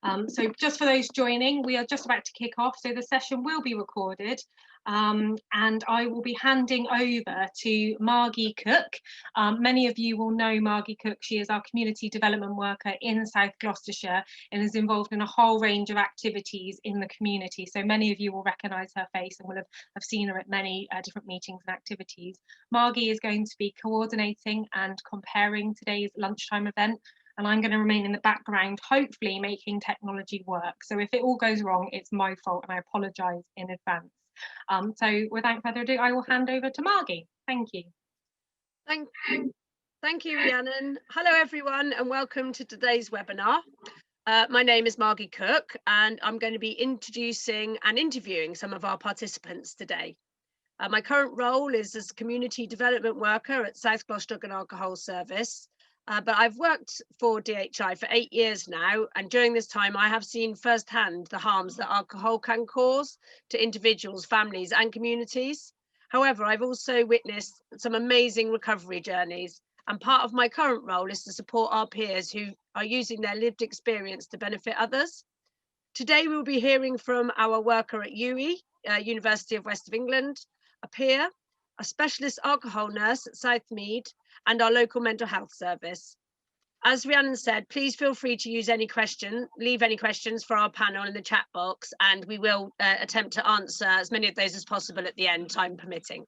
So just for those joining, we are just about to kick off, so the session will be recorded, and I will be handing over to Margie Cook. Many of you will know Margie Cook. She is our community development worker in South Gloucestershire and is involved in a whole range of activities in the community. So many of you will recognise her face and will have seen her at many different meetings and activities. Margie is going to be coordinating and comparing today's lunchtime event, and I'm going to remain in the background, hopefully making technology work. So if it all goes wrong, it's my fault, and I apologise in advance. So without further ado, I will hand over to Margie. Thank you. Thank you, Rhiannon. Hello, everyone, and welcome to today's webinar. My name is Margie Cook, and I'm going to be introducing and interviewing some of our participants today. My current role is as a community development worker at South Gloucester Drug and Alcohol Service. But I've worked for DHI for 8 years now, and during this time I have seen firsthand the harms that alcohol can cause to individuals, families and communities. However, I've also witnessed some amazing recovery journeys, and part of my current role is to support our peers who are using their lived experience to benefit others. Today we'll be hearing from our worker at UWE, University of West of England, a peer, a specialist alcohol nurse at Southmead, and our local mental health service. As Rhiannon said, please feel free to leave any questions for our panel in the chat box, and we will attempt to answer as many of those as possible at the end, time permitting.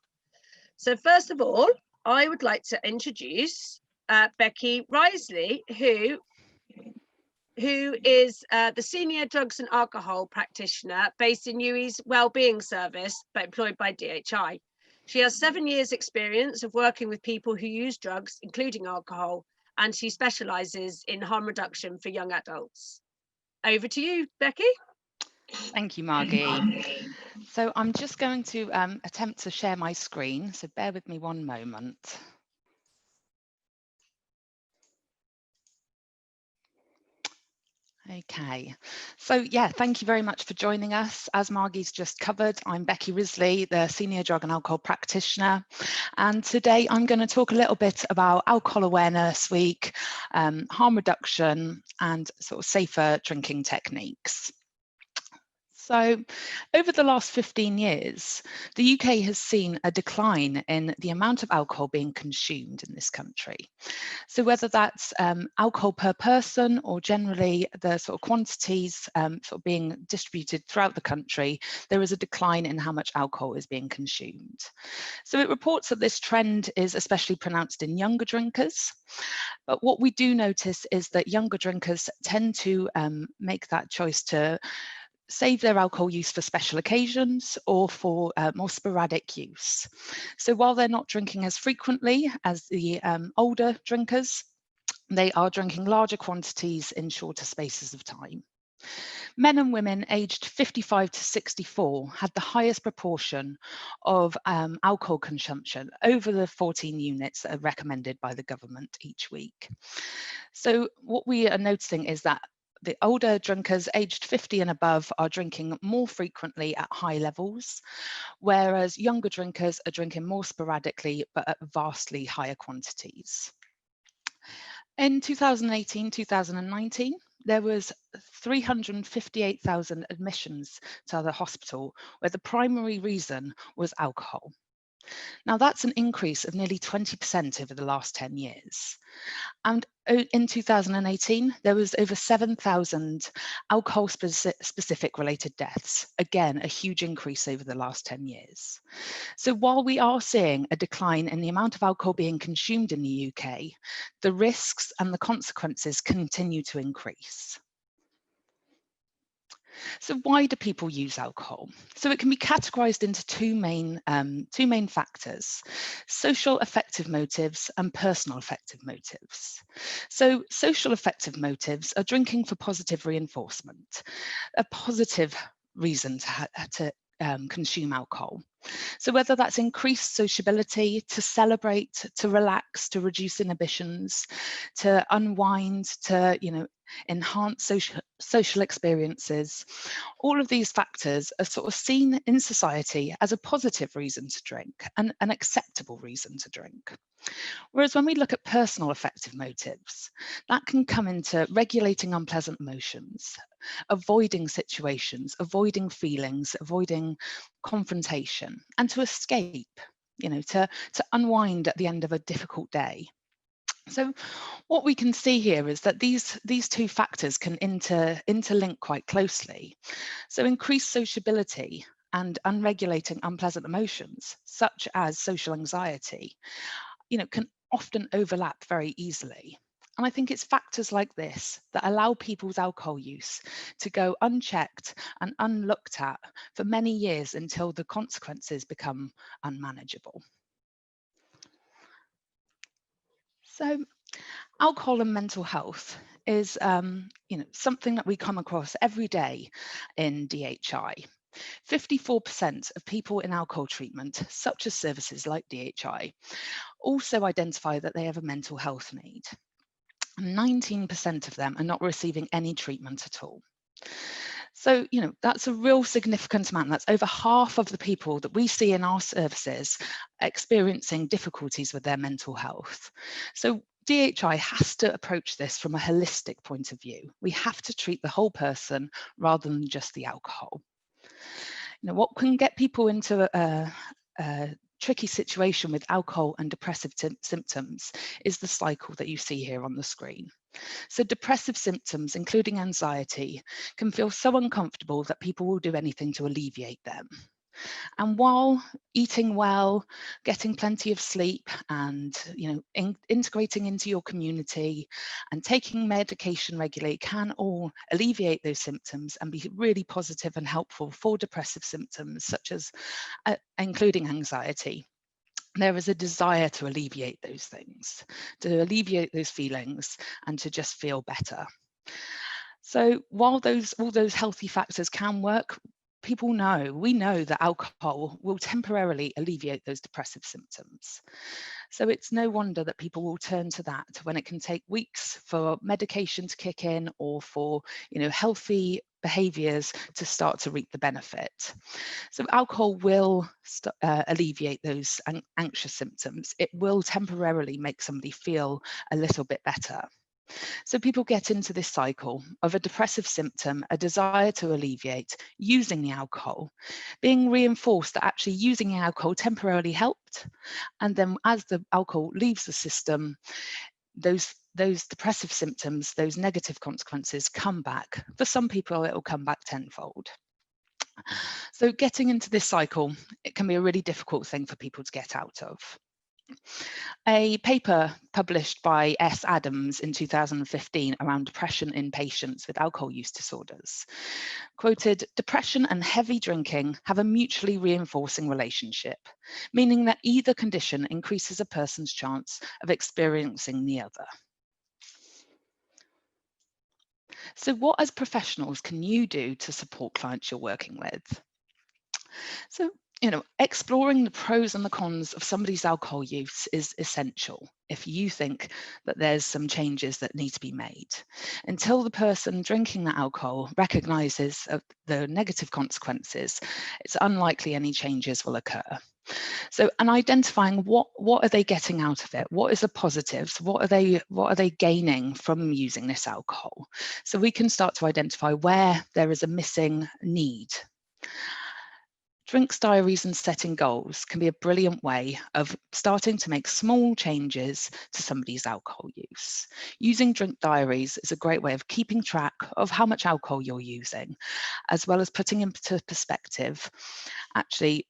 So first of all, I would like to introduce Becky Risley, who is the Senior Drugs and Alcohol Practitioner based in UWE's Wellbeing Service, but employed by DHI. She has 7 years experience of working with people who use drugs, including alcohol, and she specialises in harm reduction for young adults. Over to you, Becky. Thank you, Margie. So I'm just going to attempt to share my screen, so bear with me one moment. Okay, so yeah, thank you very much for joining us. As Margie's just covered, I'm Becky Risley, the Senior Drug and Alcohol Practitioner, and today I'm going to talk a little bit about Alcohol Awareness Week, harm reduction and sort of safer drinking techniques. So over the last 15 years, the UK has seen a decline in the amount of alcohol being consumed in this country. So whether that's alcohol per person or generally the sort of quantities sort of being distributed throughout the country, there is a decline in how much alcohol is being consumed. So it reports that this trend is especially pronounced in younger drinkers. But what we do notice is that younger drinkers tend to make that choice to save their alcohol use for special occasions or for more sporadic use. So while they're not drinking as frequently as the older drinkers, they are drinking larger quantities in shorter spaces of time. Men and women aged 55 to 64 had the highest proportion of alcohol consumption over the 14 units that are recommended by the government each week. So what we are noticing is that the older drinkers aged 50 and above are drinking more frequently at high levels, whereas younger drinkers are drinking more sporadically but at vastly higher quantities. In 2018-2019, there was 358,000 admissions to the hospital where the primary reason was alcohol. Now that's an increase of nearly 20% over the last 10 years. And in 2018, there was over 7,000 alcohol specific related deaths. Again, a huge increase over the last 10 years. So while we are seeing a decline in the amount of alcohol being consumed in the UK, the risks and the consequences continue to increase. So why do people use alcohol? So it can be categorized into two main factors: social affective motives and personal affective motives. So social affective motives are drinking for positive reinforcement, a positive reason to consume alcohol. So whether that's increased sociability, to celebrate, to relax, to reduce inhibitions, to unwind, to enhance social experiences, all of these factors are sort of seen in society as a positive reason to drink and an acceptable reason to drink. Whereas when we look at personal affective motives, that can come into regulating unpleasant emotions, avoiding situations, avoiding feelings, avoiding confrontation, and to escape, to unwind at the end of a difficult day. So what we can see here is that these two factors can interlink quite closely. So increased sociability and unregulating unpleasant emotions, such as social anxiety, can often overlap very easily. And I think it's factors like this that allow people's alcohol use to go unchecked and unlooked at for many years until the consequences become unmanageable. So alcohol and mental health is something that we come across every day in DHI. 54% of people in alcohol treatment, such as services like DHI, also identify that they have a mental health need. 19% of them are not receiving any treatment at all. So, that's a real significant amount. That's over half of the people that we see in our services experiencing difficulties with their mental health. So DHI has to approach this from a holistic point of view. We have to treat the whole person rather than just the alcohol. What can get people into a tricky situation with alcohol and depressive symptoms is the cycle that you see here on the screen. So depressive symptoms, including anxiety, can feel so uncomfortable that people will do anything to alleviate them. And while eating well, getting plenty of sleep, and integrating into your community and taking medication regularly can all alleviate those symptoms and be really positive and helpful for depressive symptoms, such as including anxiety. There is a desire to alleviate those things, to alleviate those feelings, and to just feel better. So while all those healthy factors can work, we know that alcohol will temporarily alleviate those depressive symptoms. So it's no wonder that people will turn to that when it can take weeks for medication to kick in or for healthy behaviours to start to reap the benefit. So alcohol will alleviate those anxious symptoms. It will temporarily make somebody feel a little bit better. So people get into this cycle of a depressive symptom, a desire to alleviate, using the alcohol, being reinforced that actually using the alcohol temporarily helped. And then as the alcohol leaves the system, those depressive symptoms, those negative consequences come back. For some people, it will come back tenfold. So getting into this cycle, it can be a really difficult thing for people to get out of. A paper published by S. Adams in 2015 around depression in patients with alcohol use disorders quoted, "Depression and heavy drinking have a mutually reinforcing relationship, meaning that either condition increases a person's chance of experiencing the other." So what, as professionals, can you do to support clients you're working with? So, exploring the pros and the cons of somebody's alcohol use is essential if you think that there's some changes that need to be made. Until the person drinking that alcohol recognises the negative consequences, it's unlikely any changes will occur. So, and identifying what are they getting out of it? What is the positives? What are they gaining from using this alcohol? So we can start to identify where there is a missing need. Drinks diaries and setting goals can be a brilliant way of starting to make small changes to somebody's alcohol use. Using drink diaries is a great way of keeping track of how much alcohol you're using, as well as putting into perspective actually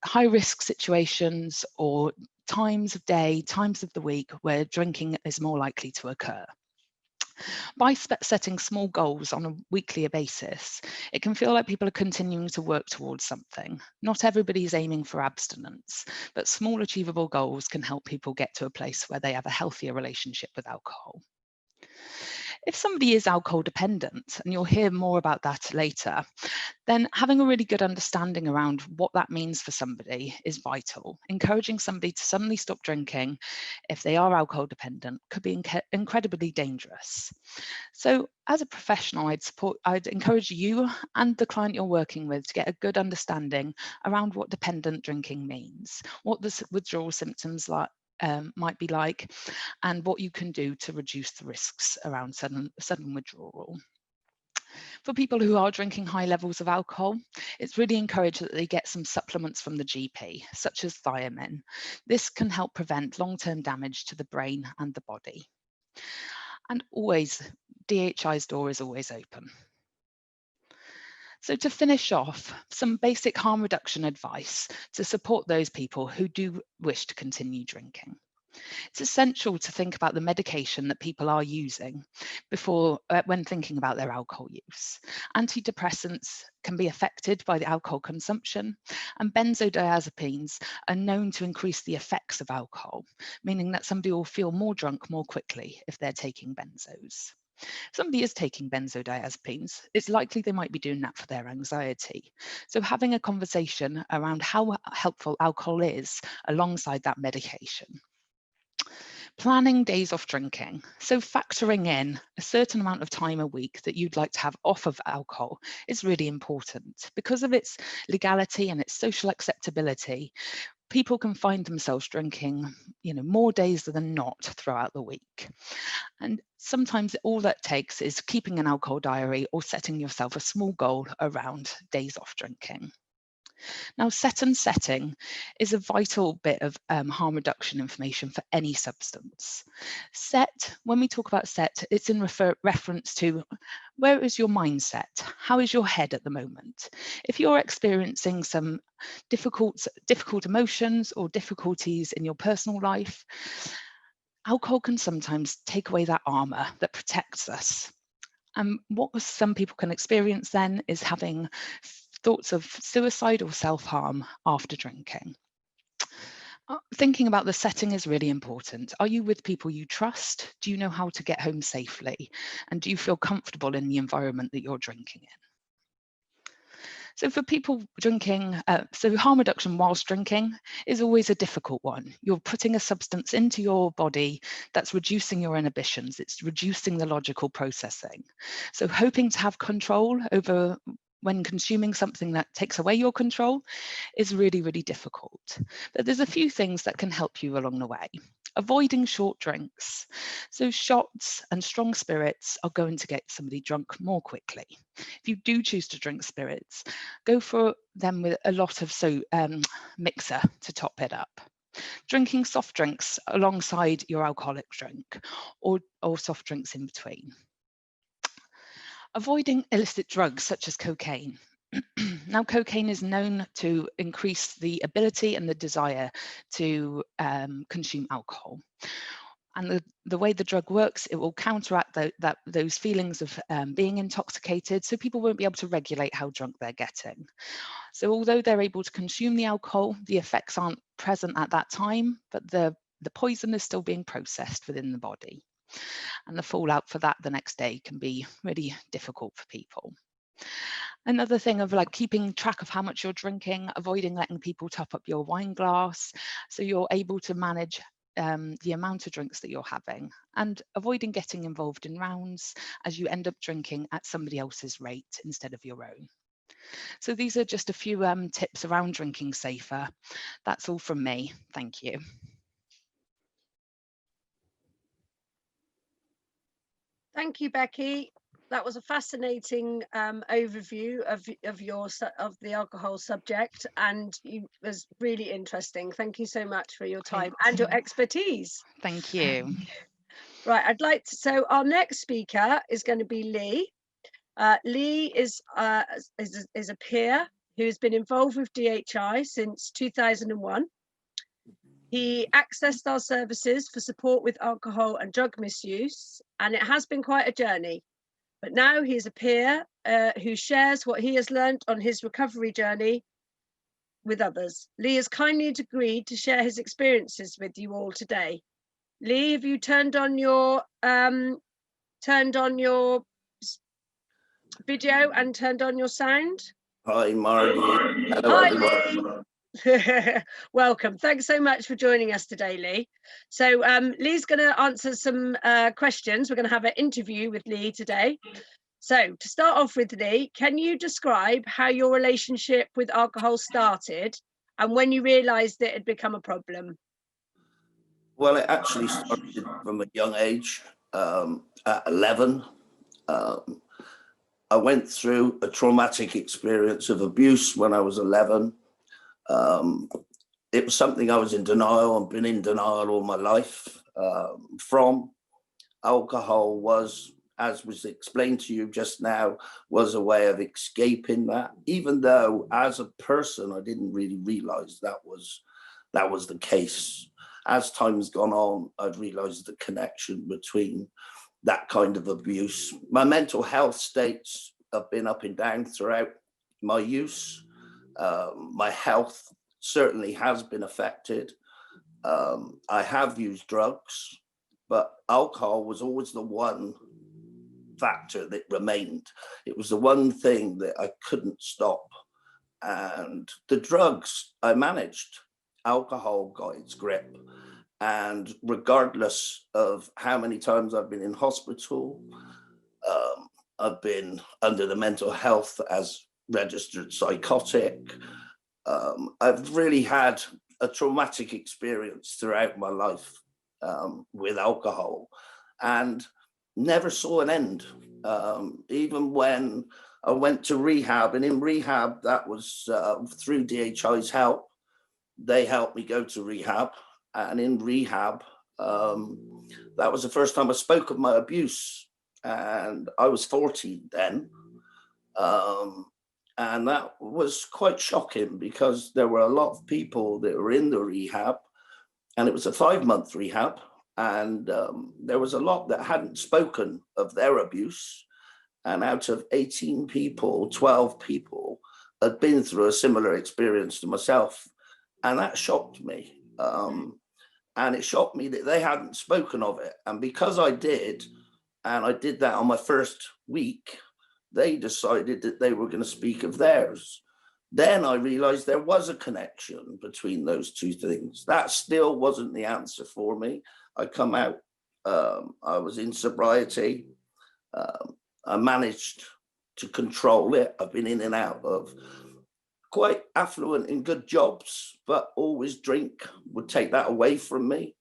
high-risk situations or times of day, times of the week where drinking is more likely to occur. By setting small goals on a weekly basis, it can feel like people are continuing to work towards something. Not everybody is aiming for abstinence, but small achievable goals can help people get to a place where they have a healthier relationship with alcohol. If somebody is alcohol dependent, and you'll hear more about that later, then having a really good understanding around what that means for somebody is vital. Encouraging somebody to suddenly stop drinking if they are alcohol dependent could be incredibly dangerous. So as a professional, I'd encourage you and the client you're working with to get a good understanding around what dependent drinking means, what the withdrawal symptoms might be like, and what you can do to reduce the risks around sudden withdrawal. For people who are drinking high levels of alcohol, it's really encouraged that they get some supplements from the GP, such as thiamine. This can help prevent long-term damage to the brain and the body. And always, DHI's door is always open. So to finish off, some basic harm reduction advice to support those people who do wish to continue drinking. It's essential to think about the medication that people are using when thinking about their alcohol use. Antidepressants can be affected by the alcohol consumption, and benzodiazepines are known to increase the effects of alcohol, meaning that somebody will feel more drunk more quickly if they're taking benzos. If somebody is taking benzodiazepines, it's likely they might be doing that for their anxiety. So having a conversation around how helpful alcohol is alongside that medication. Planning days off drinking. So factoring in a certain amount of time a week that you'd like to have off of alcohol is really important. Because of its legality and its social acceptability, people can find themselves drinking, more days than not throughout the week. And sometimes all that takes is keeping an alcohol diary or setting yourself a small goal around days off drinking. Now, set and setting is a vital bit of harm reduction information for any substance. Set, when we talk about set, it's in reference to where is your mindset? How is your head at the moment? If you're experiencing some difficult emotions or difficulties in your personal life, alcohol can sometimes take away that armor that protects us. And what some people can experience then is having thoughts of suicide or self-harm after drinking. Thinking about the setting is really important. Are you with people you trust? Do you know how to get home safely? And do you feel comfortable in the environment that you're drinking in? So for people drinking, so harm reduction whilst drinking is always a difficult one. You're putting a substance into your body that's reducing your inhibitions. It's reducing the logical processing. So hoping to have control over when consuming something that takes away your control is really, really difficult. But there's a few things that can help you along the way. Avoiding short drinks. So shots and strong spirits are going to get somebody drunk more quickly. If you do choose to drink spirits, go for them with a lot of mixer to top it up. Drinking soft drinks alongside your alcoholic drink or soft drinks in between. Avoiding illicit drugs such as cocaine. Now, cocaine is known to increase the ability and the desire to consume alcohol. And the way the drug works, it will counteract those feelings of being intoxicated, so people won't be able to regulate how drunk they're getting. So although they're able to consume the alcohol, the effects aren't present at that time, but the poison is still being processed within the body. And the fallout for that the next day can be really difficult for people. Another thing of keeping track of how much you're drinking, avoiding letting people top up your wine glass, so you're able to manage the amount of drinks that you're having, and avoiding getting involved in rounds as you end up drinking at somebody else's rate instead of your own. So these are just a few tips around drinking safer. That's all from me. Thank you. Thank you, Becky. That was a fascinating overview of the alcohol subject, and it was really interesting. Thank you so much for your time and your expertise. Thank you. Right, I'd like to. So our next speaker is going to be Lee. Lee is a peer who has been involved with DHI since 2001. He accessed our services for support with alcohol and drug misuse, and it has been quite a journey. But now he is a peer who shares what he has learned on his recovery journey with others. Lee has kindly agreed to share his experiences with you all today. Lee, have you turned on your turned on your video and turned on your sound? Hi, Margie. Hello, Hi, everyone. Lee. Welcome. Thanks so much for joining us today, Lee. So Lee's going to answer some questions. We're going to have an interview with Lee today. So to start off with, Lee, can you describe how your relationship with alcohol started and when you realised it had become a problem? Well, it actually started from a young age. At 11, I went through a traumatic experience of abuse when I was 11. It was something I was in denial and been in denial all my life from. Alcohol was, as was explained to you just now, was a way of escaping that, even though as a person, I didn't really realize that was the case. As time's gone on, I've realized the connection between that kind of abuse. My mental health states have been up and down throughout my use. My health certainly has been affected. I have used drugs, but alcohol was always the one factor that remained. It was the one thing that I couldn't stop. And the drugs I managed. Alcohol got its grip. And regardless of how many times I've been in hospital, I've been under the mental health as registered psychotic. I've really had a traumatic experience throughout my life with alcohol and never saw an end. Even when I went to rehab, and in rehab, that was through DHI's help. They helped me go to rehab. And in rehab, that was the first time I spoke of my abuse. And I was 40 then. And that was quite shocking because there were a lot of people that were in the rehab, and it was a 5-month rehab. And there was a lot that hadn't spoken of their abuse. And out of 18 people, 12 people had been through a similar experience to myself. And that shocked me. And it shocked me that they hadn't spoken of it. And because I did, and I did that on my first week, they decided that they were going to speak of theirs. Then I realized there was a connection between those two things. That still wasn't the answer for me. I come out, I was in sobriety. I managed to control it. I've been in and out of quite affluent in good jobs, but always drink would take that away from me.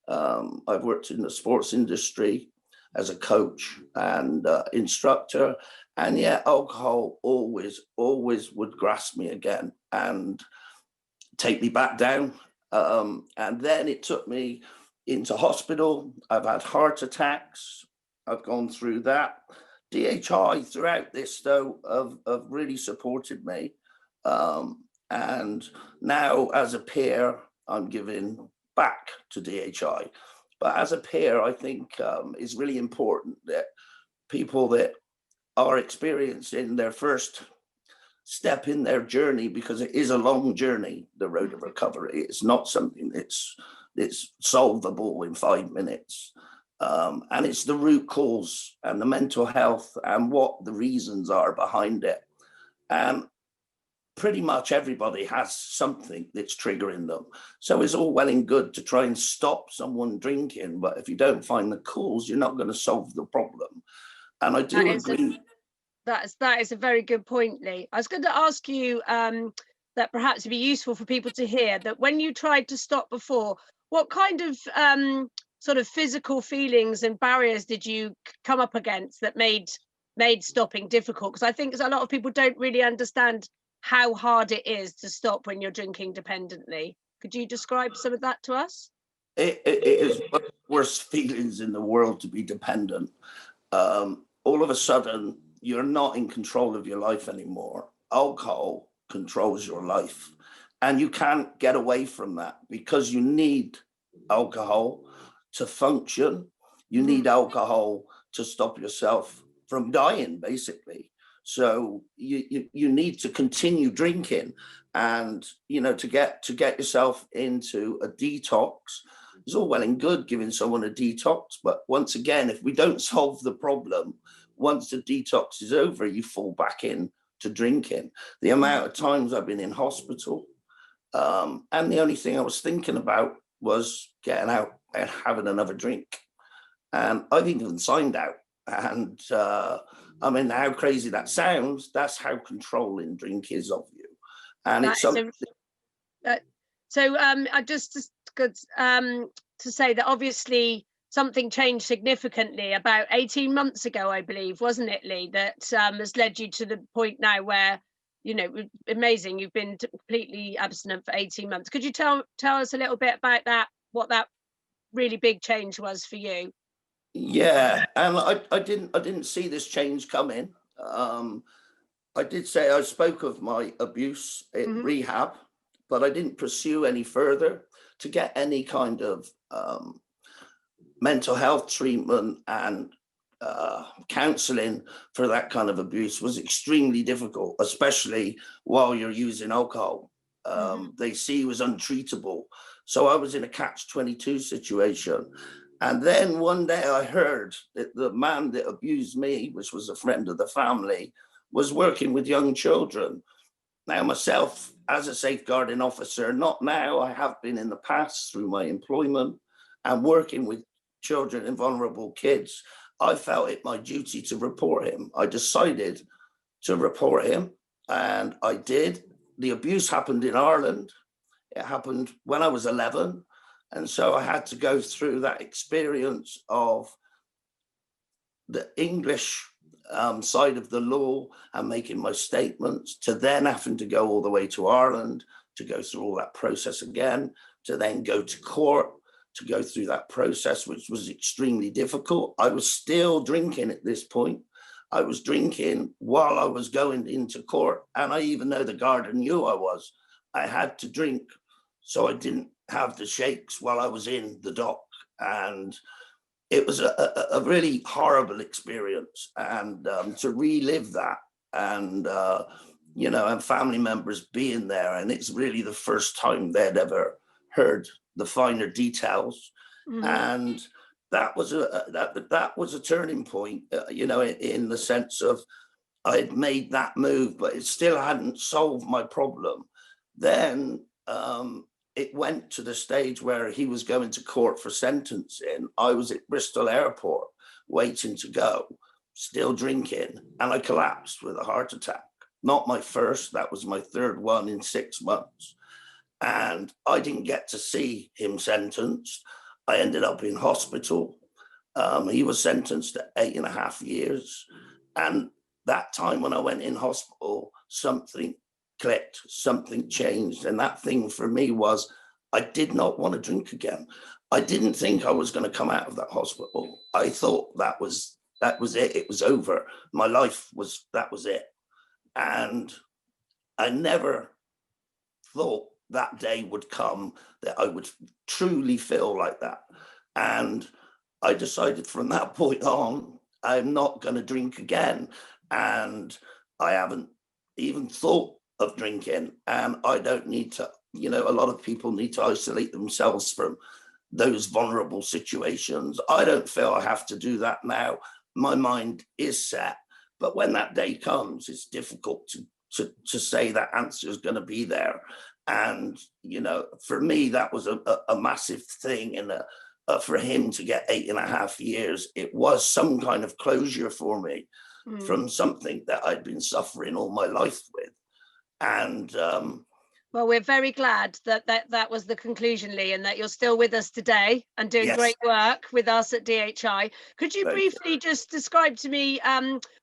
I've worked in the sports industry as a coach and instructor, and yet alcohol always would grasp me again and take me back down. And then it took me into hospital. I've had heart attacks. I've gone through that. DHI throughout this though have really supported me. And now as a peer, I'm giving back to DHI. But as a peer, I think it's really important that people that are experiencing their first step in their journey, because it is a long journey, the road of recovery. It's not something that's solvable in 5 minutes. And it's the root cause and the mental health and what the reasons are behind it. And pretty much everybody has something that's triggering them. So it's all well and good to try and stop someone drinking, but if you don't find the cause, you're not going to solve the problem. And I do agree. That is a very good point, Lee. I was going to ask you that perhaps it'd be useful for people to hear that when you tried to stop before, what kind of sort of physical feelings and barriers did you come up against that made stopping difficult? Because I think a lot of people don't really understand how hard it is to stop when you're drinking dependently. Could you describe some of that to us? It is one of the worst feelings in the world to be dependent. All of a sudden, you're not in control of your life anymore. Alcohol controls your life. And you can't get away from that because you need alcohol to function. You need alcohol to stop yourself from dying, basically. So you need to continue drinking, and to get yourself into a detox, It's all well and good giving someone a detox, but once again, if we don't solve the problem, once the detox is over, you fall back in to drinking. The amount of times I've been in hospital, and the only thing I was thinking about was getting out and having another drink. And I've even signed out. And I mean, how crazy that sounds, that's how controlling drink is of you. And it's something. I just could to say that obviously something changed significantly about 18 months ago, I believe, wasn't it, Lee, that has led you to the point now where, you know, amazing, you've been completely abstinent for 18 months. Could you tell us a little bit about that, what that really big change was for you? Yeah, and I didn't see this change coming. I did say I spoke of my abuse in rehab, but I didn't pursue any further. To get any kind of mental health treatment and counseling for that kind of abuse was extremely difficult, especially while you're using alcohol. They see you as untreatable. So I was in a catch-22 situation. And then one day I heard that the man that abused me, which was a friend of the family, was working with young children. Now, myself, as a safeguarding officer, not now, I have been in the past through my employment and working with children and vulnerable kids, I felt it my duty to report him. I decided to report him, and I did. The abuse happened in Ireland. It happened when I was 11. And so I had to go through that experience of the English side of the law and making my statements, to then having to go all the way to Ireland to go through all that process again, to then go to court, to go through that process, which was extremely difficult. I was still drinking at this point. I was drinking while I was going into court, and I even know the guard knew I was. I had to drink so I didn't have the shakes while I was in the dock. And it was a really horrible experience. And to relive that and, you know, and family members being there, and it's really the first time they'd ever heard the finer details. And that was a turning point, you know, in the sense of I'd made that move, but it still hadn't solved my problem. Then it went to the stage where he was going to court for sentencing. I was at Bristol Airport waiting to go, still drinking, and I collapsed with a heart attack. Not my first, that was my third one in 6 months. And I didn't get to see him sentenced. I ended up in hospital. He was sentenced to 8.5 years. And that time when I went in hospital, something clicked, something changed. And that thing for me was, I did not want to drink again. I didn't think I was going to come out of that hospital. I thought that was it. It was over. My life was, that was it. And I never thought that day would come that I would truly feel like that. And I decided from that point on, I'm not going to drink again. And I haven't even thought of drinking, and I don't need to, you know, a lot of people need to isolate themselves from those vulnerable situations. I don't feel I have to do that now. My mind is set, but when that day comes, it's difficult to say that answer is going to be there. And, you know, for me, that was a massive thing. And for him to get 8.5 years, it was some kind of closure for me from something that I'd been suffering all my life with. And well, we're very glad that was the conclusion, Lee, and that you're still with us today and doing great work with us at DHI. Could you briefly just describe to me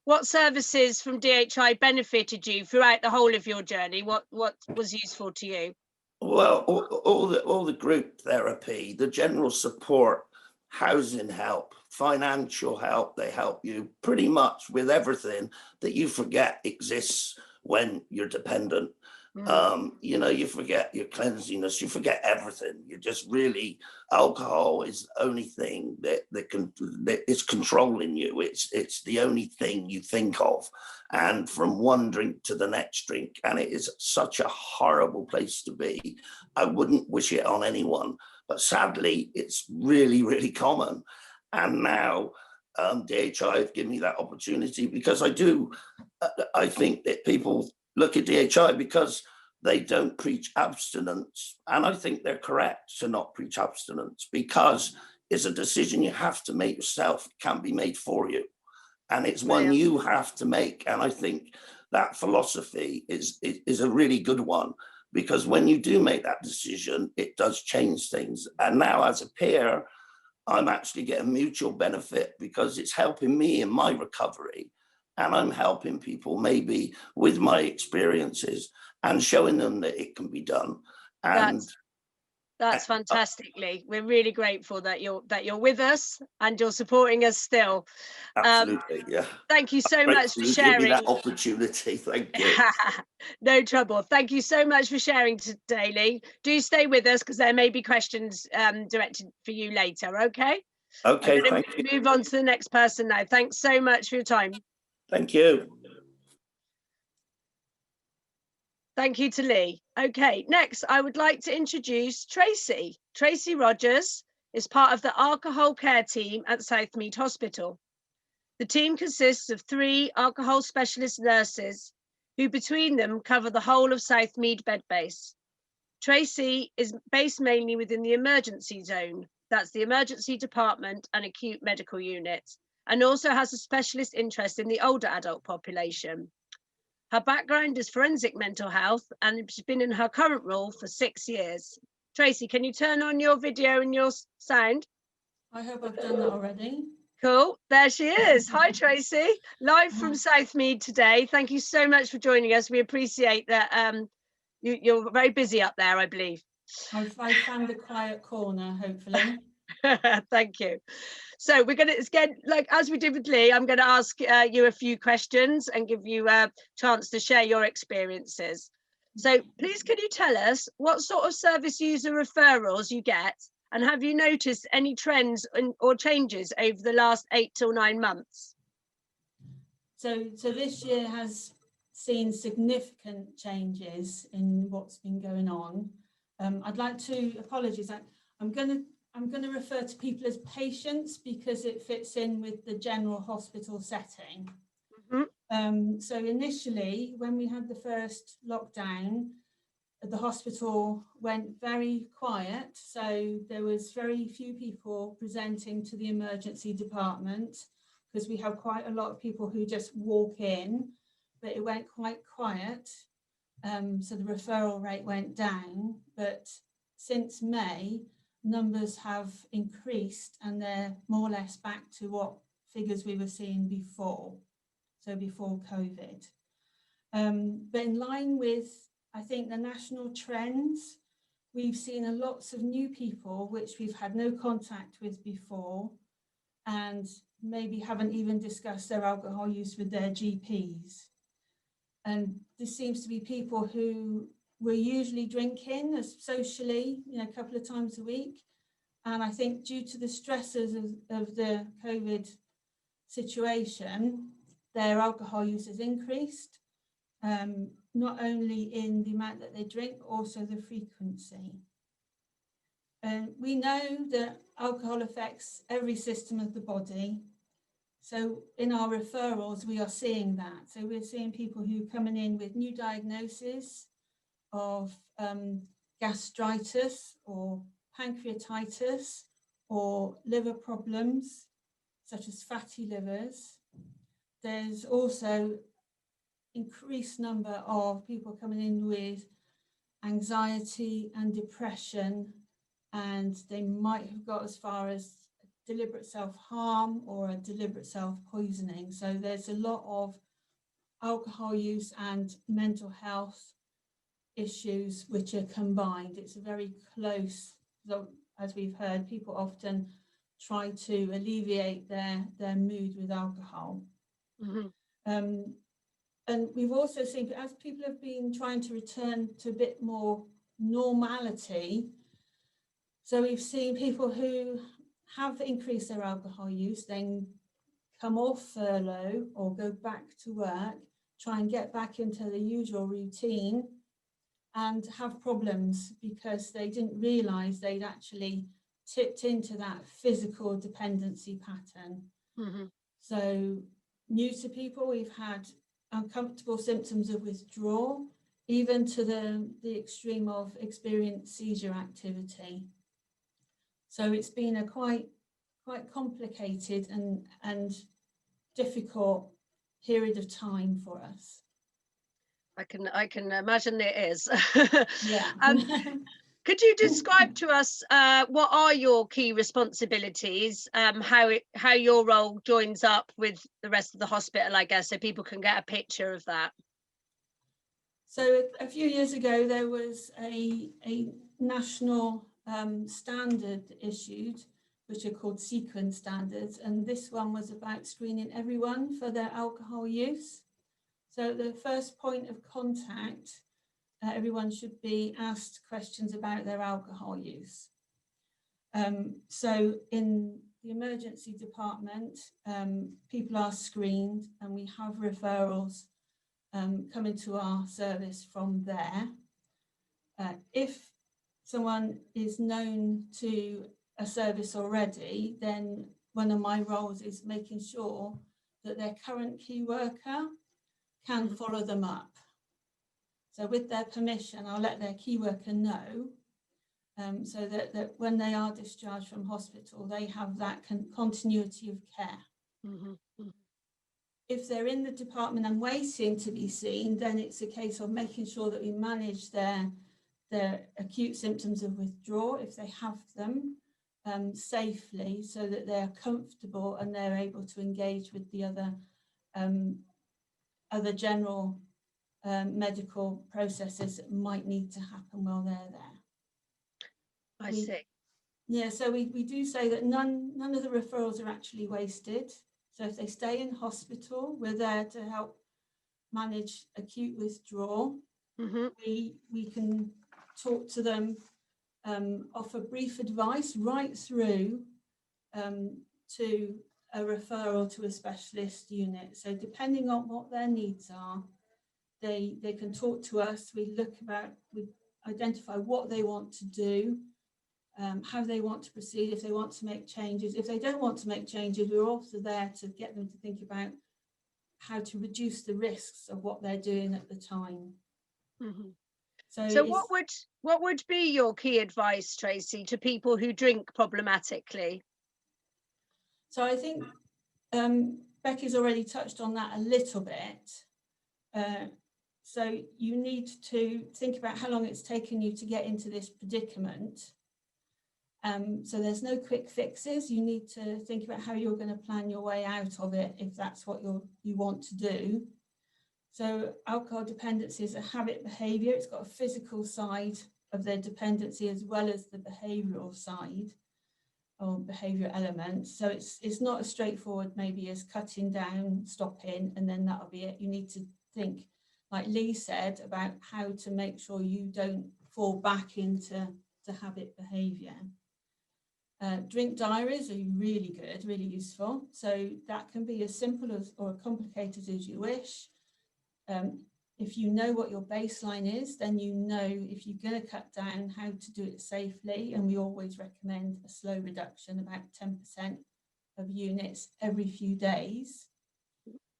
what services from DHI benefited you throughout the whole of your journey? What was useful to you? Well, all the group therapy, the general support, housing help, financial help, they help you pretty much with everything that you forget exists when you're dependent. You know, you forget your cleanliness, you forget everything. You just really, alcohol is the only thing that is controlling you. It's the only thing you think of, and from one drink to the next drink, and it is such a horrible place to be. I wouldn't wish it on anyone, but sadly, it's really, really common. And now DHI have given me that opportunity, because I think that people look at DHI because they don't preach abstinence. And I think they're correct to not preach abstinence, because it's a decision you have to make yourself. It can't be made for you. And it's one you have to make. And I think that philosophy is a really good one, because when you do make that decision, it does change things. And now as a peer, I'm actually getting mutual benefit, because it's helping me in my recovery. And I'm helping people maybe with my experiences and showing them that it can be done. And that's fantastic, Lee. We're really grateful that you're with us and you're supporting us still. Absolutely, yeah. Thank you so much for sharing. Give me that opportunity. Thank you. No trouble. Thank you so much for sharing today, Lee. Do stay with us, because there may be questions directed for you later. Okay. Okay. Thank you. Move on to the next person now. Thanks so much for your time. Thank you. Thank you to Lee. Okay, next I would like to introduce Tracy. Tracy Rogers is part of the alcohol care team at Southmead Hospital. The team consists of 3 alcohol specialist nurses who between them cover the whole of Southmead bed base. Tracy is based mainly within the emergency zone, that's the emergency department and acute medical unit, and also has a specialist interest in the older adult population. Her background is forensic mental health, and she's been in her current role for 6 years. Tracy, can you turn on your video and your sound? I hope I've done that already. Cool, there she is. Hi Tracy, live from Southmead today. Thank you so much for joining us. We appreciate that. You're very busy up there, I believe. I've found a quiet corner, hopefully. Thank you. So we're going to, again, like as we did with Lee, I'm going to ask you a few questions and give you a chance to share your experiences. So please, can you tell us what sort of service user referrals you get, and have you noticed any trends or changes over the last 8 till 9 months? So this year has seen significant changes in what's been going on. I'd like to apologise. I'm going to refer to people as patients, because it fits in with the general hospital setting. So initially, when we had the first lockdown, the hospital went very quiet. So there was very few people presenting to the emergency department, because we have quite a lot of people who just walk in, but it went quite quiet. So the referral rate went down, but since May, numbers have increased and they're more or less back to what figures we were seeing before, so before COVID. But in line with, I think, the national trends, we've seen lots of new people which we've had no contact with before, and maybe haven't even discussed their alcohol use with their GPs. And this seems to be people who were usually drinking socially, a couple of times a week. And I think due to the stresses of the COVID situation, their alcohol use has increased, not only in the amount that they drink, but also the frequency. And we know that alcohol affects every system of the body. So in our referrals, we are seeing that. So we're seeing people who are coming in with new diagnoses of gastritis or pancreatitis or liver problems, such as fatty livers. There's also increased number of people coming in with anxiety and depression, and they might have got as far as deliberate self-harm or a deliberate self-poisoning. So there's a lot of alcohol use and mental health issues which are combined. It's a very close, as we've heard, people often try to alleviate their mood with alcohol. and we've also seen, as people have been trying to return to a bit more normality, so we've seen people who have increased their alcohol use then come off furlough or go back to work, try and get back into the usual routine and have problems because they didn't realise they'd actually tipped into that physical dependency pattern. Mm-hmm. So new to people, we've had uncomfortable symptoms of withdrawal, even to the extreme of experienced seizure activity. So it's been a quite complicated and difficult period of time for us. I can imagine it is. Yeah. Could you describe to us what are your key responsibilities, how your role joins up with the rest of the hospital, I guess, so people can get a picture of that? So a few years ago, there was a national standard issued, which are called sequence standards. And this one was about screening everyone for their alcohol use. So the first point of contact, everyone should be asked questions about their alcohol use. So in the emergency department, people are screened and we have referrals coming to our service from there. If someone is known to a service already, then one of my roles is making sure that their current key worker can follow them up. So with their permission, I'll let their key worker know so that when they are discharged from hospital, they have that continuity of care. Mm-hmm. If they're in the department and waiting to be seen, then it's a case of making sure that we manage their acute symptoms of withdrawal, if they have them, safely, so that they're comfortable and they're able to engage with the other general medical processes that might need to happen while they're there. I see. Yeah, so we do say that none of the referrals are actually wasted. So if they stay in hospital, we're there to help manage acute withdrawal. Mm-hmm. We can talk to them, offer brief advice right through to a referral to a specialist unit. So depending on what their needs are, they can talk to us. We identify what they want to do, how they want to proceed, if they want to make changes. If they don't want to make changes, we're also there to get them to think about how to reduce the risks of what they're doing at the time. Mm-hmm. So what would be your key advice, Tracy, to people who drink problematically? So I think Becky's already touched on that a little bit. So you need to think about how long it's taken you to get into this predicament. So there's no quick fixes. You need to think about how you're going to plan your way out of it if that's what you want to do. So alcohol dependency is a habit behaviour. It's got a physical side of their dependency as well as the behavioural side or behaviour elements. So it's not as straightforward maybe as cutting down, stopping, and then that'll be it. You need to think, like Lee said, about how to make sure you don't fall back into habit behaviour. Drink diaries are really good, really useful. So that can be as simple as or complicated as you wish. If you know what your baseline is, then you know if you're going to cut down how to do it safely. And we always recommend a slow reduction, about 10% of units every few days.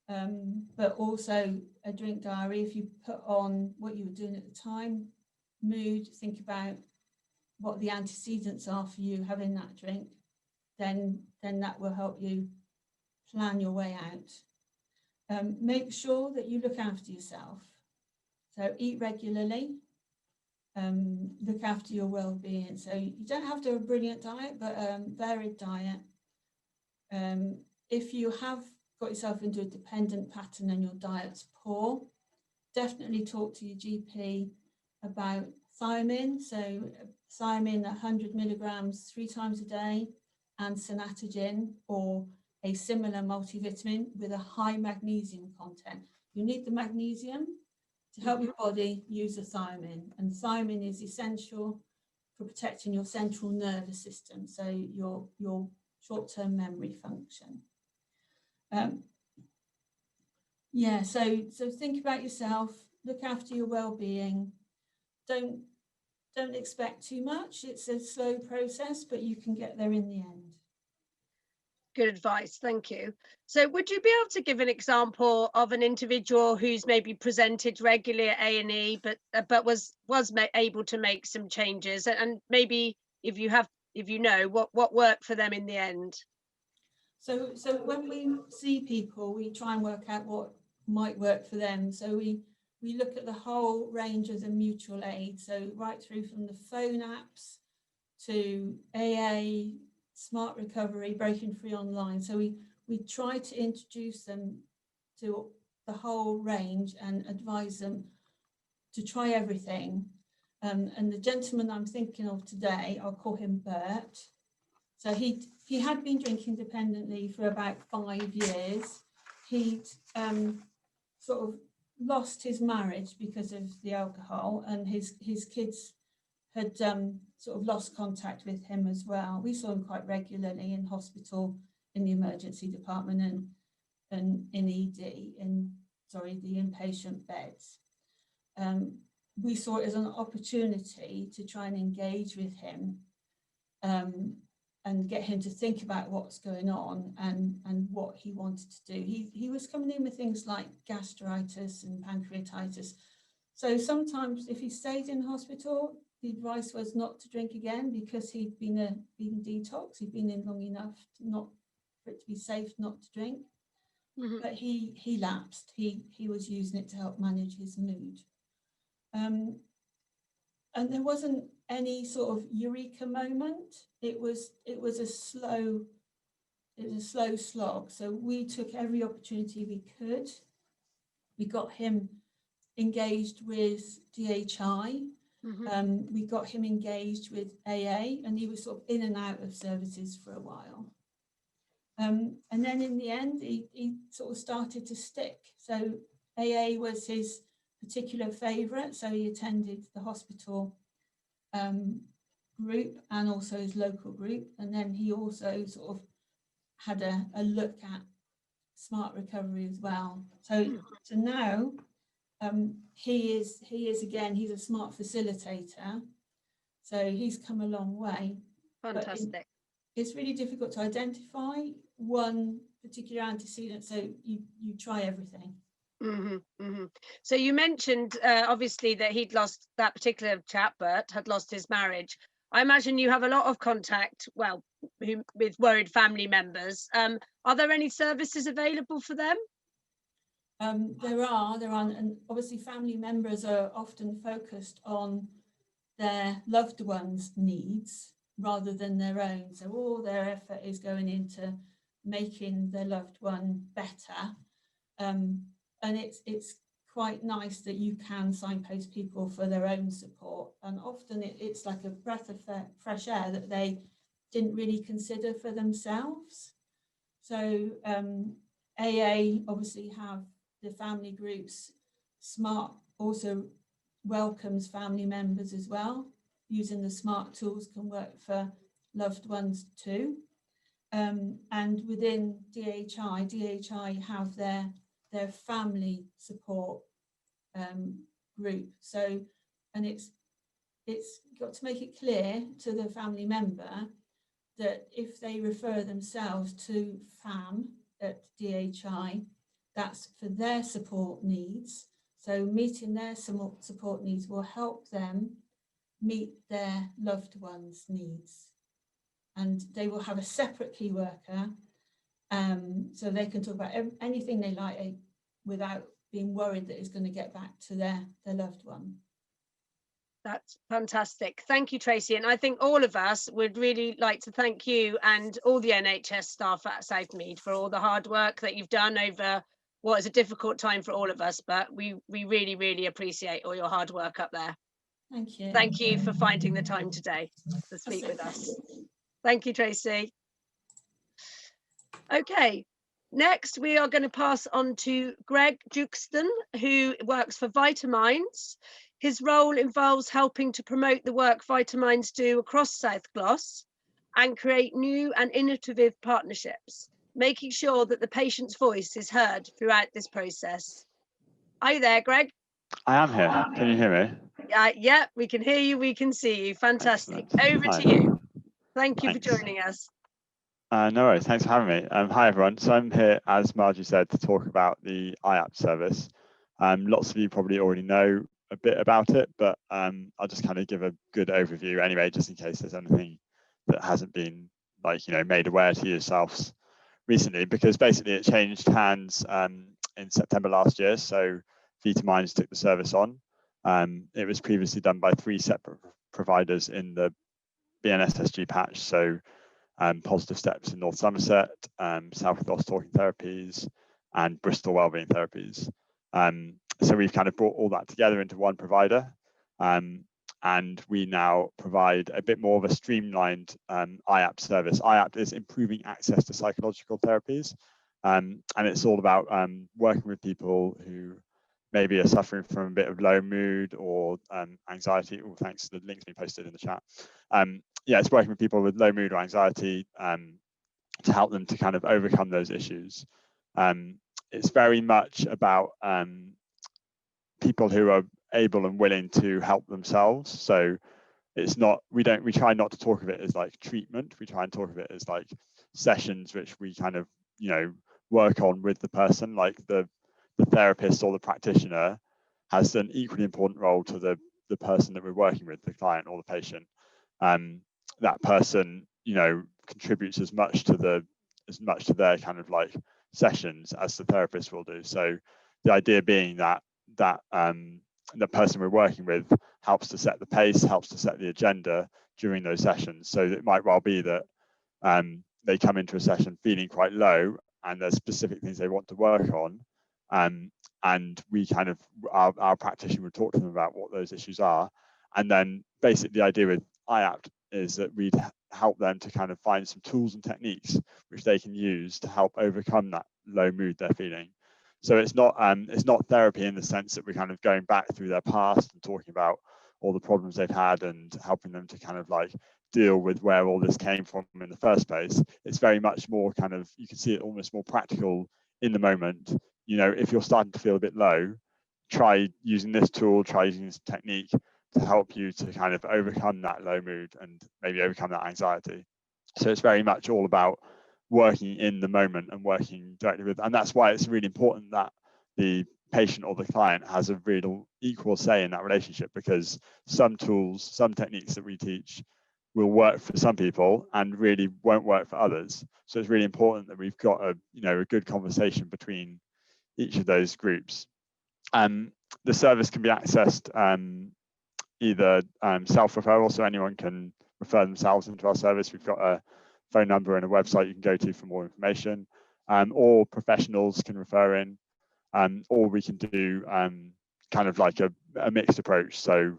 But also a drink diary, if you put on what you were doing at the time, mood, think about what the antecedents are for you having that drink, then that will help you plan your way out. Make sure that you look after yourself. So eat regularly, look after your well-being. So you don't have to have a brilliant diet, but varied diet. If you have got yourself into a dependent pattern and your diet's poor, definitely talk to your GP about thiamine. So thiamine 100 milligrams 3 times a day, and sanatogen or a similar multivitamin with a high magnesium content. You need the magnesium to help your body use the thiamine, and thiamine is essential for protecting your central nervous system, so your short-term memory function. Yeah, so think about yourself, look after your well-being. Don't expect too much. It's a slow process, but you can get there in the end. Good advice, thank you. So would you be able to give an example of an individual who's maybe presented regularly at A&E, but was able to make some changes, and maybe if you know what worked for them in the end? So when we see people, we try and work out what might work for them. So we look at the whole range of the mutual aid, so right through from the phone apps to AA, smart recovery, breaking free online. So we try to introduce them to the whole range and advise them to try everything. And the gentleman I'm thinking of today, I'll call him Bert. So he had been drinking independently for about 5 years. He'd sort of lost his marriage because of the alcohol, and his kids had sort of lost contact with him as well. We saw him quite regularly in hospital, in the emergency department, and in ED, the inpatient beds. We saw it as an opportunity to try and engage with him and get him to think about what's going on and what he wanted to do. He was coming in with things like gastritis and pancreatitis. So sometimes if he stayed in hospital, the advice was not to drink again because he'd been detox. He'd been in long enough for it to be safe not to drink. Mm-hmm. But he lapsed. He was using it to help manage his mood. And there wasn't any sort of eureka moment. It was a slow slog. So we took every opportunity we could. We got him engaged with DHI. Mm-hmm. We got him engaged with AA, and he was sort of in and out of services for a while. And then in the end, he sort of started to stick. So AA was his particular favourite. So he attended the hospital group and also his local group. And then he also sort of had a look at smart recovery as well. So now he is again, he's a smart facilitator. So he's come a long way. Fantastic. It's really difficult to identify one particular antecedent. So you try everything. Mm-hmm, mm-hmm. So you mentioned obviously that he'd lost, that particular chap, Bert, had lost his marriage. I imagine you have a lot of contact, well, with worried family members. Are there any services available for them? There are, and obviously family members are often focused on their loved ones' needs rather than their own. So all their effort is going into making their loved one better. And it's quite nice that you can signpost people for their own support. And often it's like a breath of fresh air that they didn't really consider for themselves. So AA obviously have the family groups. Smart also welcomes family members as well. Using the smart tools can work for loved ones too. And within DHI have their family support group. So, and it's got to make it clear to the family member that if they refer themselves to FAM at DHI, that's for their support needs. So meeting their support needs will help them meet their loved ones' needs. And they will have a separate key worker, so they can talk about anything they like without being worried that it's going to get back to their loved one. That's fantastic. Thank you, Tracy. And I think all of us would really like to thank you and all the NHS staff at Southmead for all the hard work that you've done over what is a difficult time for all of us, but we really, really appreciate all your hard work up there. Thank you. Thank you for finding the time today to speak with us. Thank you, Tracy. Okay, Next, we are going to pass on to Greg Juxton, who works for Vitaminds. His role involves helping to promote the work Vitaminds do across South Glos and create new and innovative partnerships, making sure that the patient's voice is heard throughout this process. Are you there, Greg? I am here. Can you hear me? Yeah, we can hear you, we can see you. Fantastic. Excellent. Over Hi. to you. Thank you Thanks. for joining us. No worries. Thanks for having me. Hi, everyone. So I'm here, as Margie said, to talk about the IAP service. Lots of you probably already know a bit about it, but I'll just kind of give a good overview anyway, just in case there's anything that hasn't been made aware to yourselves recently, because basically it changed hands in September last year. So Vitaminds took the service on. It was previously done by 3 separate providers in the BNSSG patch. So Positive Steps in North Somerset, South Glos Talking Therapies, and Bristol Wellbeing Therapies. So we've kind of brought all that together into one provider, and we now provide a bit more of a streamlined IAP service. IAP is improving access to psychological therapies, and it's all about working with people who maybe are suffering from a bit of low mood or anxiety. Oh, thanks, the link's been posted in the chat. Yeah, it's working with people with low mood or anxiety to help them to kind of overcome those issues. It's very much about people who are able and willing to help themselves. So it's not, we try not to talk of it as like treatment. We try and talk of it as like sessions which we kind of, work on with the person. Like the therapist or the practitioner has an equally important role to the person that we're working with, the client or the patient. That person, contributes as much to their kind of like sessions as the therapist will do. So the idea being that the person we're working with helps to set the pace, helps to set the agenda during those sessions. So it might well be that they come into a session feeling quite low and there's specific things they want to work on. And we kind of, our practitioner would talk to them about what those issues are. And then basically the idea with IAPT is that we'd help them to kind of find some tools and techniques which they can use to help overcome that low mood they're feeling. So it's not therapy in the sense that we're kind of going back through their past and talking about all the problems they've had and helping them to kind of like deal with where all this came from in the first place. It's very much more kind of, you can see it almost more practical in the moment. If you're starting to feel a bit low, try using this tool, try using this technique to help you to kind of overcome that low mood and maybe overcome that anxiety. So it's very much all about working in the moment and working directly with, and that's why it's really important that the patient or the client has a real equal say in that relationship, because some tools, some techniques that we teach will work for some people and really won't work for others. So it's really important that we've got a good conversation between each of those groups. The service can be accessed either self-referral, so anyone can refer themselves into our service. We've got a phone number and a website you can go to for more information, or professionals can refer in, or we can do kind of like a mixed approach. So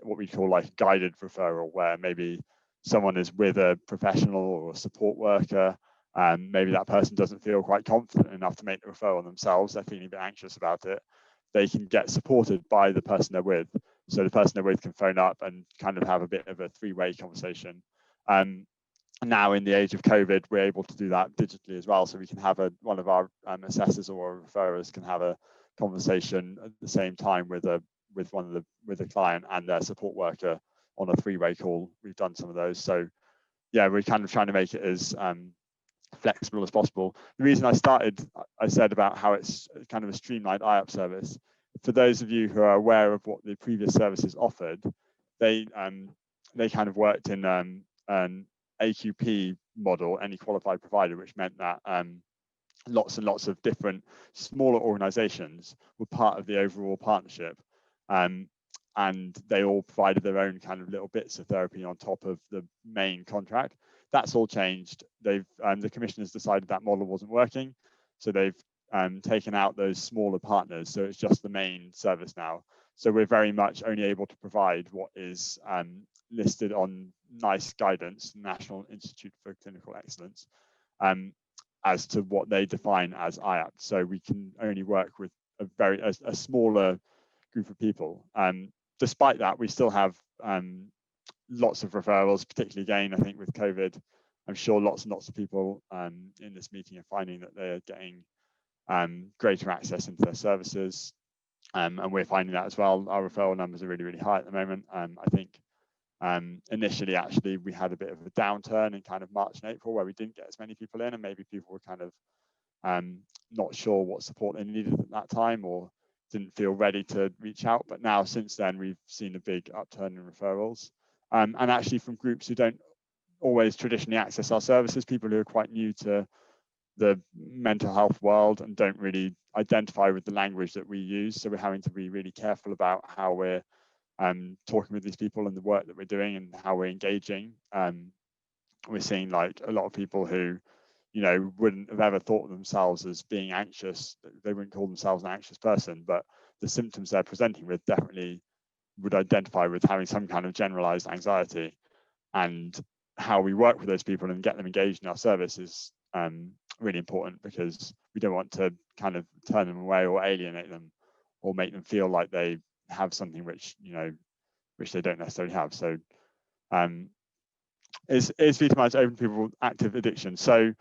what we call like guided referral, where maybe someone is with a professional or a support worker, maybe that person doesn't feel quite confident enough to make the referral themselves, they're feeling a bit anxious about it. They can get supported by the person they're with. So the person they're with can phone up and kind of have a bit of a three-way conversation. Now in the age of COVID, we're able to do that digitally as well. So we can have one of our assessors or referrers can have a conversation at the same time with a client and their support worker on a three-way call. We've done some of those. So yeah, we're kind of trying to make it as flexible as possible. The reason I said about how it's kind of a streamlined IAP service, for those of you who are aware of what the previous services offered, they kind of worked in an AQP model, any qualified provider, which meant that lots and lots of different smaller organizations were part of the overall partnership, and they all provided their own kind of little bits of therapy on top of the main contract. That's all changed. The commissioners decided that model wasn't working, so they've taken out those smaller partners. So it's just the main service now. So we're very much only able to provide what is listed on NICE guidance, National Institute for Clinical Excellence. as to what they define as IAPT. So we can only work with a smaller group of people. Despite that, we still have lots of referrals, particularly again, I think with COVID, I'm sure lots and lots of people in this meeting are finding that they're getting greater access into their services. And we're finding that as well. Our referral numbers are really, really high at the moment. I think initially, actually, we had a bit of a downturn in kind of March and April where we didn't get as many people in, and maybe people were kind of not sure what support they needed at that time or didn't feel ready to reach out. But now, since then, we've seen a big upturn in referrals. And actually from groups who don't always traditionally access our services, people who are quite new to the mental health world and don't really identify with the language that we use. So we're having to be really careful about how we're talking with these people and the work that we're doing and how we're engaging. We're seeing like a lot of people who, you know, wouldn't have ever thought of themselves as being anxious. They wouldn't call themselves an anxious person, but the symptoms they're presenting with definitely would identify with having some kind of generalized anxiety. And how we work with those people and get them engaged in our service is really important, because we don't want to kind of turn them away or alienate them or make them feel like they have something which, you know, which they don't necessarily have. So is Vitaminds open to people with active addiction? So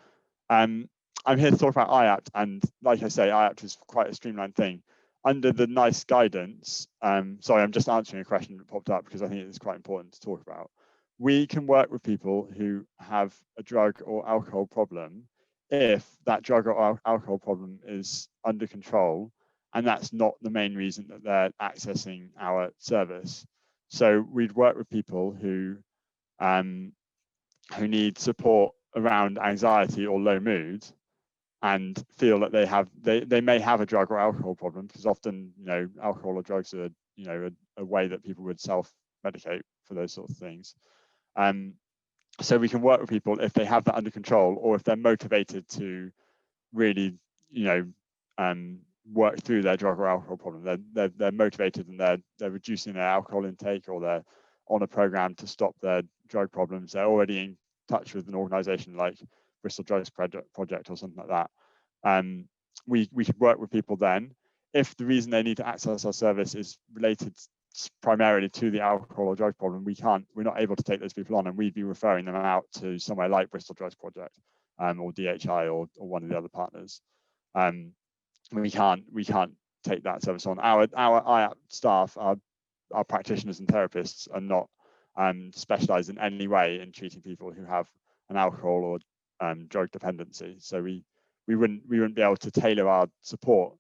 I'm here to talk about IAPT, and like I say, IAPT is quite a streamlined thing. Under the NICE guidance, sorry, I'm just answering a question that popped up because I think it's quite important to talk about. We can work with people who have a drug or alcohol problem if that drug or alcohol problem is under control, and that's not the main reason that they're accessing our service. So we'd work with people who need support around anxiety or low mood, and feel that they may have a drug or alcohol problem, because often, you know, alcohol or drugs are, you know, a way that people would self-medicate for those sorts of things. So we can work with people if they have that under control, or if they're motivated to really, you know, work through their drug or alcohol problem. They're motivated and they're reducing their alcohol intake, or they're on a program to stop their drug problems. They're already in touch with an organization like Bristol Drugs Project or something like that. We could work with people then. If the reason they need to access our service is related primarily to the alcohol or drug problem, we're not able to take those people on, and we'd be referring them out to somewhere like Bristol Drugs Project or DHI or one of the other partners. We can't take that service on. Our IAPT staff, our practitioners and therapists, are not specialized in any way in treating people who have an alcohol or drug dependency. So we wouldn't be able to tailor our support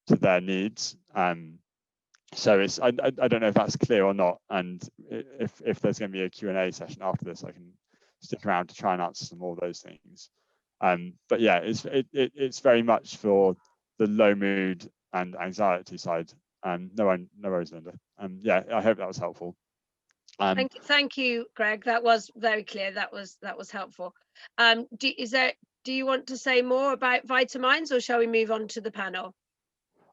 to their needs. So it's I don't know if that's clear or not, and if there's going to be a Q&A session after this, I can stick around to try and answer some more of those things. But yeah, it's very much for the low mood and anxiety side. No worries, Linda. Yeah, I hope that was helpful. Thank you, Greg. That was very clear. That was helpful. Do you want to say more about Vitaminds, or shall we move on to the panel?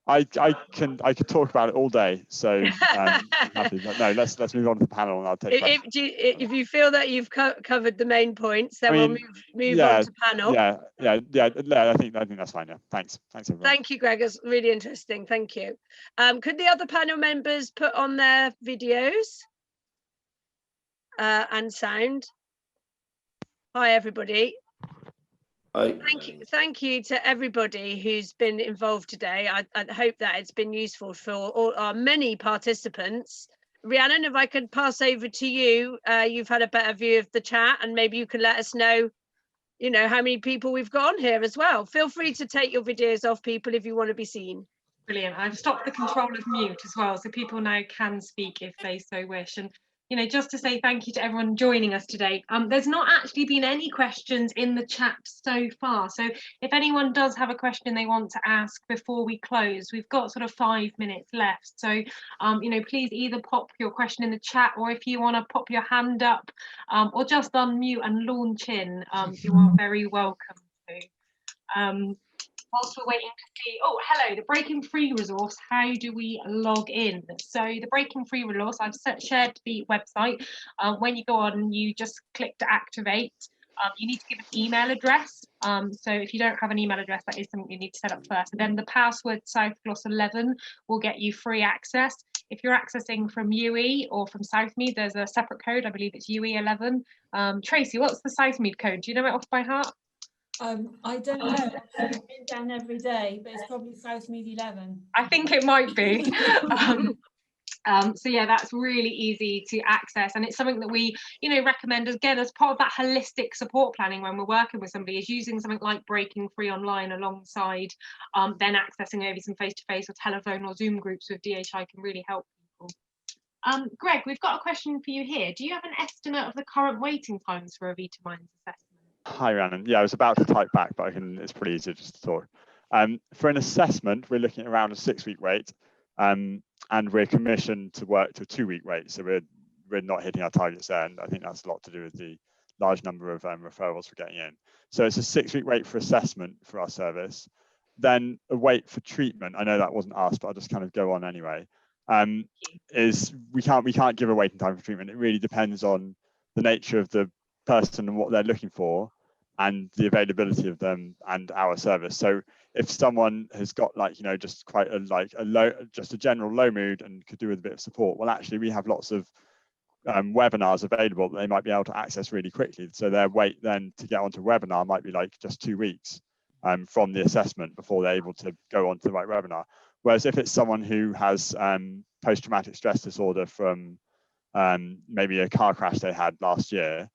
I could talk about it all day, so I'm happy. But no, let's move on to the panel, and I'll take questions. If you feel that you've covered the main points, then we'll move on to panel. Yeah. I think that's fine. Yeah, thanks everyone. Thank you, Greg. It's really interesting. Thank you. Could the other panel members put on their videos and sound? Hi, everybody. Thank you to everybody who's been involved today. I hope that it's been useful for all our many participants. Rhiannon, if I could pass over to you, you've had a better view of the chat, and maybe you can let us know, you know, how many people we've got on here as well. Feel free to take your videos off, people, if you want to be seen. Brilliant. I've stopped the control of mute as well, so people now can speak if they so wish. And you know, just to say thank you to everyone joining us today. There's not actually been any questions in the chat so far. So if anyone does have a question they want to ask before we close, we've got sort of 5 minutes left. So, you know, please either pop your question in the chat, or if you want to pop your hand up, or just unmute and launch in, you are very welcome to. Whilst we're waiting to see, oh, hello, the Breaking Free resource, how do we log in? So the Breaking Free resource, I've shared the website. When you go on, you just click to activate. You need to give an email address So if you don't have an email address, that is something you need to set up first. And then the password SouthGlos11 will get you free access. If you're accessing from UE or from Southmead, there's a separate code. I believe it's UE11. Tracy, what's the Southmead code? Do you know it off by heart? I don't know. I've been down every day, but it's probably Southmead 11. I think it might be. So yeah, that's really easy to access, and it's something that we, recommend again as part of that holistic support planning when we're working with somebody, is using something like Breaking Free Online alongside then accessing maybe some face-to-face or telephone or Zoom groups with DHI can really help people. Greg, we've got a question for you here. Do you have an estimate of the current waiting times for a Vitaminds assessment? Hi, Rhiannon. Yeah, I was about to type back, but it's pretty easy just to talk. For an assessment, we're looking at around a 6-week wait, and we're commissioned to work to a 2-week wait. So we're not hitting our targets there, and I think that's a lot to do with the large number of referrals we're getting in. So it's a 6-week wait for assessment for our service. Then a wait for treatment. I know that wasn't asked, but I'll just kind of go on anyway. Is we can't give a waiting time for treatment. It really depends on the nature of the person and what they're looking for and the availability of them and our service. So if someone has got just quite a general low mood and could do with a bit of support, well, actually we have lots of webinars available that they might be able to access really quickly. So their wait then to get onto a webinar might be just 2 weeks from the assessment before they're able to go on to the right webinar. Whereas if it's someone who has post-traumatic stress disorder from maybe a car crash they had last year,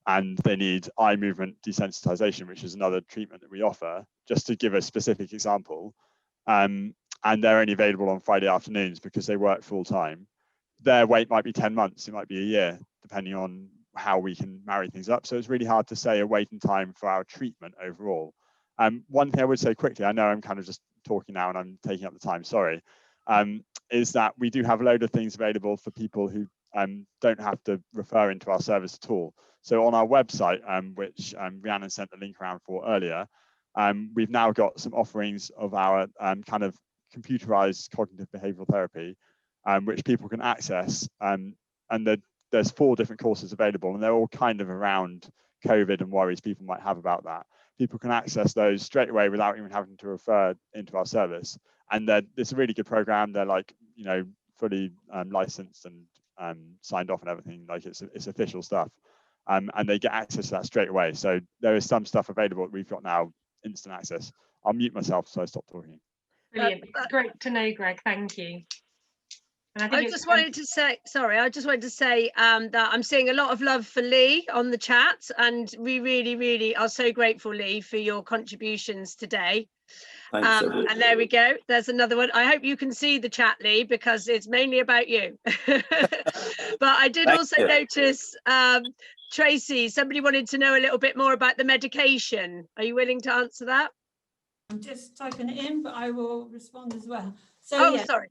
and they need eye movement desensitization, which is another treatment that we offer, just to give a specific example, and they're only available on Friday afternoons because they work full time, their wait might be 10 months, it might be a year, depending on how we can marry things up. So it's really hard to say a waiting time for our treatment overall. One thing I would say quickly, I know I'm kind of just talking now and I'm taking up the time, sorry, is that we do have a load of things available for people who don't have to refer into our service at all. So on our website, which Rhiannon sent the link around for earlier, we've now got some offerings of our kind of computerized cognitive behavioral therapy, which people can access. And there's 4 different courses available, and they're all kind of around COVID and worries people might have about that. People can access those straight away without even having to refer into our service. And it's a really good program. They're fully licensed and signed off and everything. It's official stuff. And they get access to that straight away. So there is some stuff available that we've got now, instant access. I'll mute myself so I stop talking. Brilliant. Great to know, Greg. Thank you. And I just wanted to say that I'm seeing a lot of love for Lee on the chat, and we really, really are so grateful, Lee, for your contributions today. Thanks, and there we go. There's another one. I hope you can see the chat, Lee, because it's mainly about you. But I did also notice, Tracy, somebody wanted to know a little bit more about the medication. Are you willing to answer that? I'm just typing it in, but I will respond as well. So, sorry.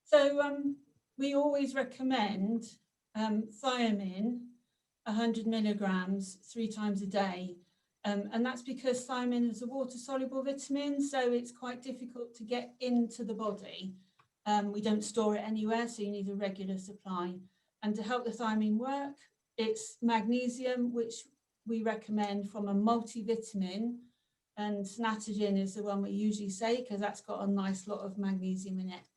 So we always recommend thiamine, 100 milligrams, 3 times a day. And that's because thiamine is a water-soluble vitamin, so it's quite difficult to get into the body. We don't store it anywhere, so you need a regular supply. And to help the thiamine work, it's magnesium, which we recommend from a multivitamin, and Snatogen is the one we usually say because that's got a nice lot of magnesium in it.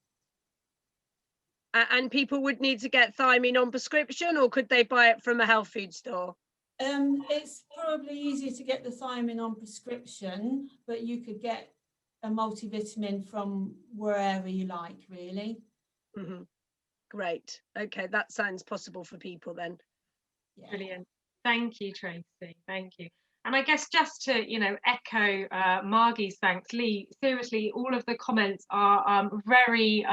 And people would need to get thiamine on prescription, or could they buy it from a health food store? It's probably easier to get the thiamine on prescription, but you could get a multivitamin from wherever you like, really. Mm-hmm. Great. Okay, that sounds possible for people then. Yeah. Brilliant. Thank you, Tracy. Thank you. And I guess just to, echo Margie's thanks, Lee, seriously, all of the comments are very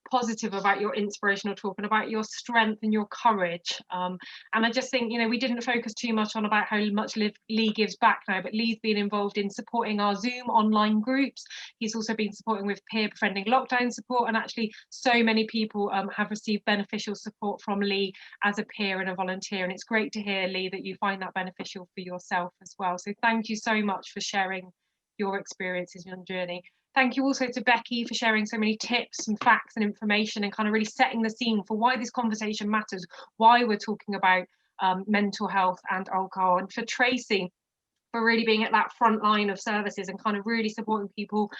positive about your inspirational talk and about your strength and your courage. And I just think, we didn't focus too much on about how much Lee gives back now, but Lee's been involved in supporting our Zoom online groups. He's also been supporting with peer befriending lockdown support. And actually, so many people have received beneficial support from Lee as a peer and a volunteer. And it's great to hear, Lee, that you find that beneficial for yourself as well. So thank you so much for sharing your experiences and your journey. Thank you also to Becky for sharing so many tips and facts and information and kind of really setting the scene for why this conversation matters, why we're talking about mental health and alcohol, and for Tracy for really being at that front line of services and kind of really supporting people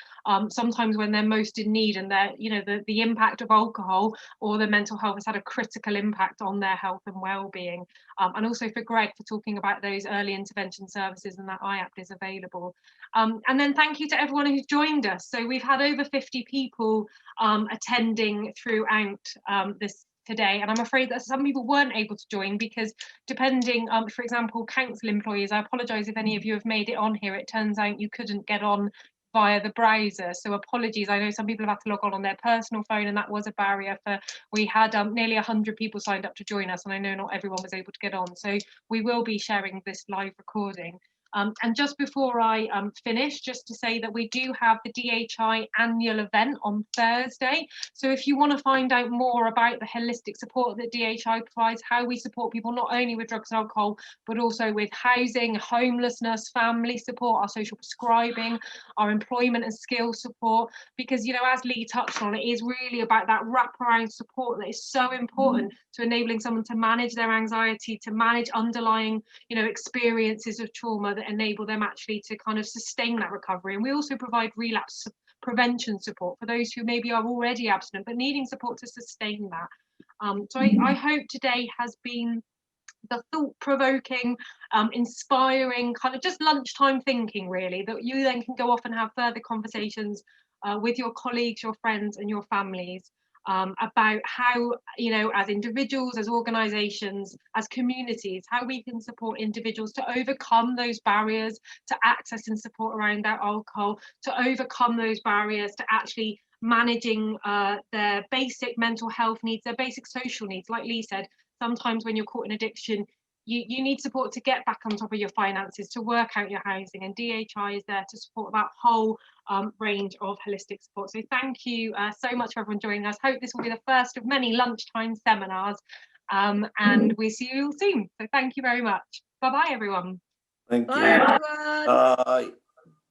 sometimes when they're most in need, and they're, you know, the impact of alcohol or their mental health has had a critical impact on their health and well-being. And also for Greg for talking about those early intervention services and that IAP is available. And then thank you to everyone who's joined us. So we've had over 50 people attending throughout this today, and I'm afraid that some people weren't able to join because depending, for example, council employees, I apologise if any of you have made it on here, it turns out you couldn't get on via the browser, so apologies. I know some people have had to log on their personal phone, and that was a barrier for, we had nearly 100 people signed up to join us, and I know not everyone was able to get on, so we will be sharing this live recording. And just before I finish, just to say that we do have the DHI annual event on Thursday. So if you want to find out more about the holistic support that DHI provides, how we support people not only with drugs and alcohol, but also with housing, homelessness, family support, our social prescribing, our employment and skills support, because, you know, as Lee touched on, it is really about that wraparound support that is so important to enabling someone to manage their anxiety, to manage underlying, you know, experiences of trauma that enable them actually to kind of sustain that recovery. And we also provide relapse prevention support for those who maybe are already abstinent but needing support to sustain that. So I hope today has been the thought-provoking, inspiring, kind of just lunchtime thinking, really, that you then can go off and have further conversations with your colleagues, your friends and your families about how, you know, as individuals, as organisations, as communities, how we can support individuals to overcome those barriers to access and support around that alcohol, to overcome those barriers to actually managing their basic mental health needs, their basic social needs. Like Lee said, sometimes when you're caught in addiction, you need support to get back on top of your finances, to work out your housing, and DHI is there to support that whole range of holistic support. So thank you so much for everyone joining us. Hope this will be the first of many lunchtime seminars, and we see you all soon. So thank you very much. Bye bye, everyone. Thank you. Bye, everyone. Bye.